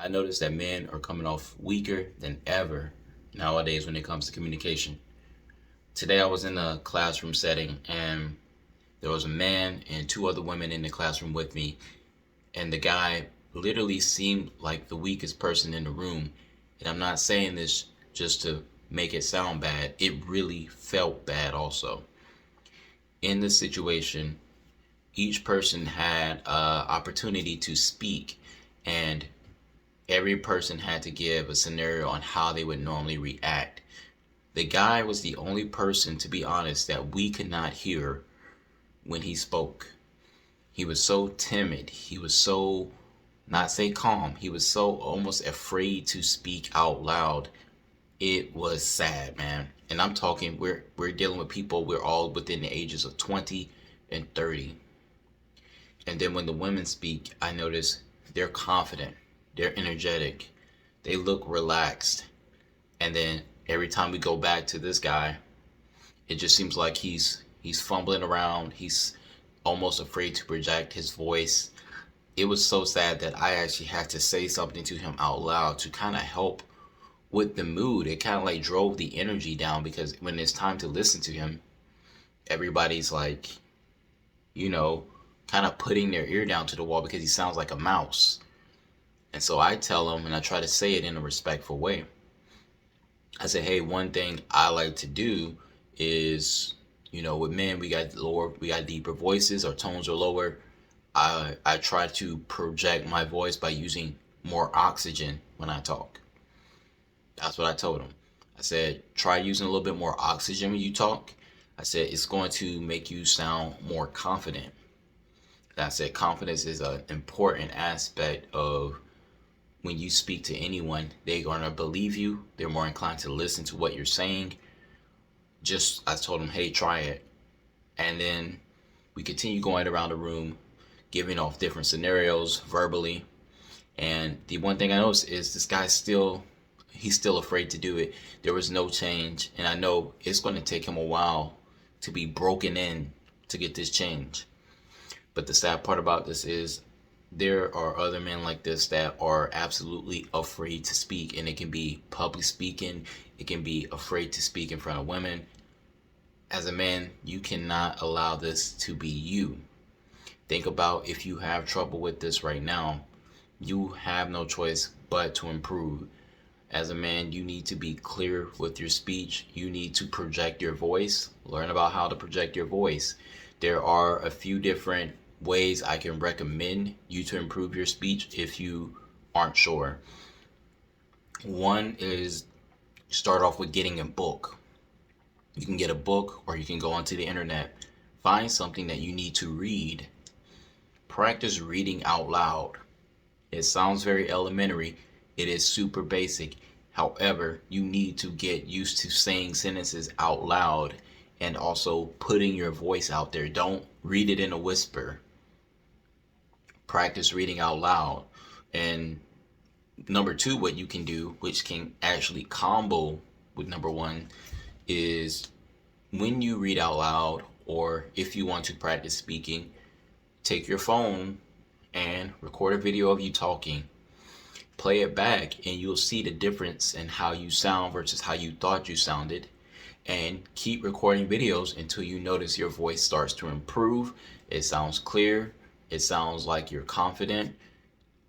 I notice that men are coming off weaker than ever nowadays when it comes to communication. Today I was in a classroom setting and there was a man and two other women in the classroom with me, and the guy literally seemed like the weakest person in the room. And I'm not saying this just to make it sound bad, it really felt bad also. In this situation, each person had an opportunity to speak, and every person had to give a scenario on how they would normally react. The guy was the only person, to be honest, that we could not hear when he spoke. He was so timid. He was so, not say calm, he was so almost afraid to speak out loud. It was sad, man. And I'm talking, we're dealing with people, we're all within the ages of 20 and 30. And then when the women speak, I notice they're confident, they're energetic, they look relaxed. And then every time we go back to this guy, it just seems like he's fumbling around. He's almost afraid to project his voice. It was so sad that I actually had to say something to him out loud to kind of help with the mood. It kind of like drove the energy down because when it's time to listen to him, everybody's like, you know, kind of putting their ear down to the wall because he sounds like a mouse. And so I tell him, and I try to say it in a respectful way. I say, hey, one thing I like to do is, with men, we got deeper voices, our tones are lower. I try to project my voice by using more oxygen when I talk. That's what I told him. I said, try using a little bit more oxygen when you talk. I said, it's going to make you sound more confident. And I said, confidence is an important aspect of when you speak to anyone. They're going to believe you. They're more inclined to listen to what you're saying. I told him, hey, try it. And then we continue going around the room, giving off different scenarios verbally. And the one thing I noticed is this guy's he's still afraid to do it. There was no change. And I know it's going to take him a while to be broken in to get this change. But the sad part about this is there are other men like this that are absolutely afraid to speak. And it can be public speaking. It can be afraid to speak in front of women. As a man, you cannot allow this to be you. Think about if you have trouble with this right now, you have no choice but to improve. As a man, you need to be clear with your speech. You need to project your voice. Learn about how to project your voice. There are a few different ways I can recommend you to improve your speech if you aren't sure. One is start off with getting a book. You can get a book or you can go onto the internet. Find something that you need to read. Practice reading out loud. It sounds very elementary. It is super basic. However, you need to get used to saying sentences out loud and also putting your voice out there. Don't read it in a whisper. Practice reading out loud. And number two, what you can do, which can actually combo with number one, is when you read out loud, or if you want to practice speaking, take your phone and record a video of you talking. Play it back and you'll see the difference in how you sound versus how you thought you sounded. And keep recording videos until you notice your voice starts to improve. It sounds clear. It sounds like you're confident.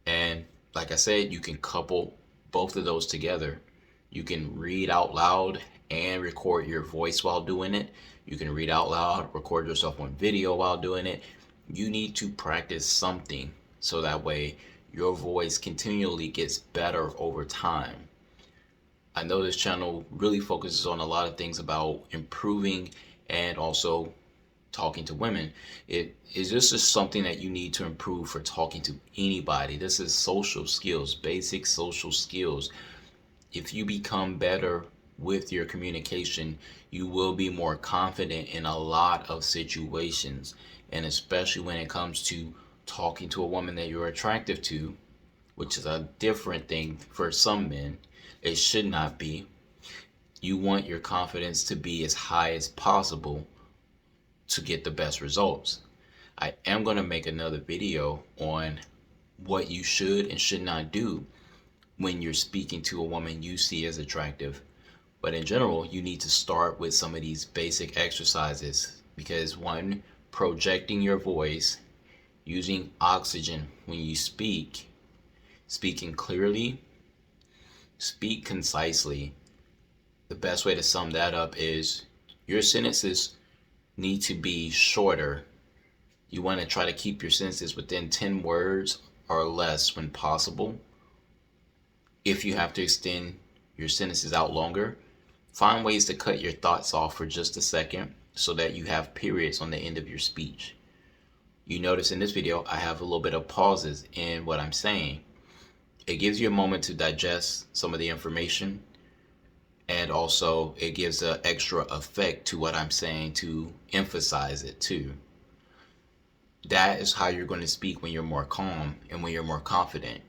And like I said, you can couple both of those together. You can read out loud and record your voice while doing it. You can read out loud, record yourself on video while doing it. You need to practice something so that way your voice continually gets better over time. I know this channel really focuses on a lot of things about improving and also talking to women. It is just something that you need to improve for talking to anybody. This is social skills, basic social skills. If you become better with your communication, you will be more confident in a lot of situations. And especially when it comes to talking to a woman that you're attractive to, which is a different thing for some men. It should not be. You want your confidence to be as high as possible to get the best results. I am going to make another video on what you should and should not do when you're speaking to a woman you see as attractive. But in general, you need to start with some of these basic exercises because one, projecting your voice, using oxygen when you speak, speaking clearly, speak concisely. The best way to sum that up is your sentences need to be shorter. You want to try to keep your sentences within 10 words or less when possible. If you have to extend your sentences out longer, find ways to cut your thoughts off for just a second so that you have periods on the end of your speech. You notice in this video, I have a little bit of pauses in what I'm saying. It gives you a moment to digest some of the information, and also it gives an extra effect to what I'm saying to emphasize it too. That is how you're going to speak when you're more calm and when you're more confident.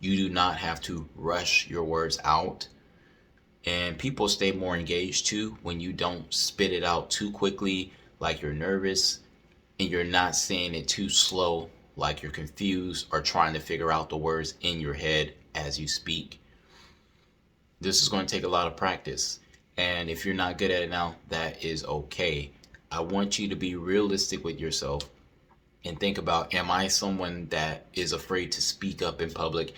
You do not have to rush your words out. And people stay more engaged too when you don't spit it out too quickly, like you're nervous, and you're not saying it too slow, like you're confused or trying to figure out the words in your head as you speak. This is going to take a lot of practice. And if you're not good at it now, that is okay. I want you to be realistic with yourself and think about, am I someone that is afraid to speak up in public?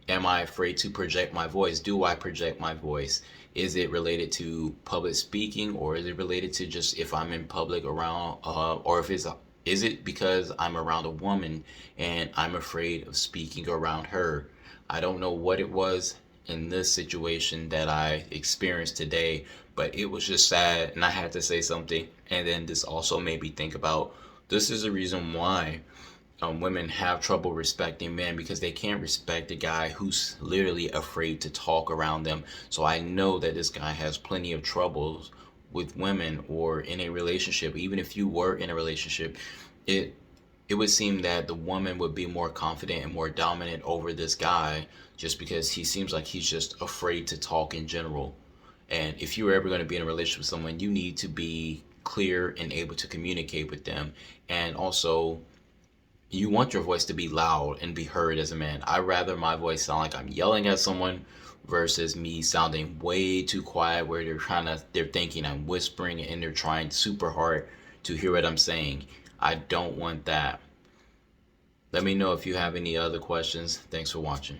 Am I afraid to project my voice? Do I project my voice? Is it related to public speaking, or is it related to just if I'm in public around, or if is it because I'm around a woman and I'm afraid of speaking around her? I don't know what it was in this situation that I experienced today, but it was just sad and I had to say something. And then this also made me think about, this is the reason why women have trouble respecting men, because they can't respect a guy who's literally afraid to talk around them. So I know that this guy has plenty of troubles with women or in a relationship. Even if you were in a relationship, it would seem that the woman would be more confident and more dominant over this guy just because he seems like he's just afraid to talk in general. And if you're ever going to be in a relationship with someone, you need to be clear and able to communicate with them. And also, you want your voice to be loud and be heard as a man. I'd rather my voice sound like I'm yelling at someone versus me sounding way too quiet where they're thinking I'm whispering and they're trying super hard to hear what I'm saying. I don't want that. Let me know if you have any other questions. Thanks for watching.